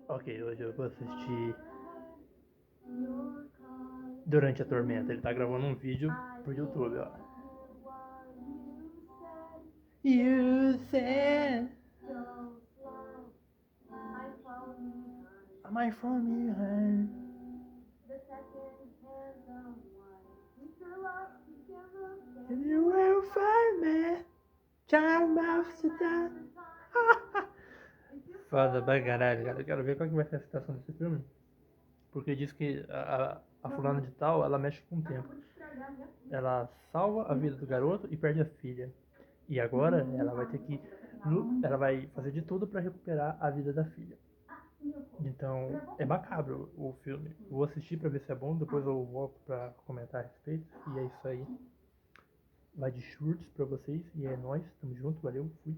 Ok, hoje eu vou assistir Durante a Tormenta. Ele tá gravando um vídeo pro YouTube, ó. You said am I from behind? And you will find me, chamado. Foda pra caralho, cara. Eu quero ver qual que vai ser a citação desse filme. Porque diz que a fulana de tal, ela mexe com o tempo. Ela salva a vida do garoto e perde a filha. E agora ela vai ter que... Ela vai fazer de tudo pra recuperar a vida da filha. Então, é macabro o filme. Vou assistir pra ver se é bom, depois eu volto pra comentar a respeito. E é isso aí. Vai de shorts pra vocês. E é nóis, tamo junto, valeu, fui.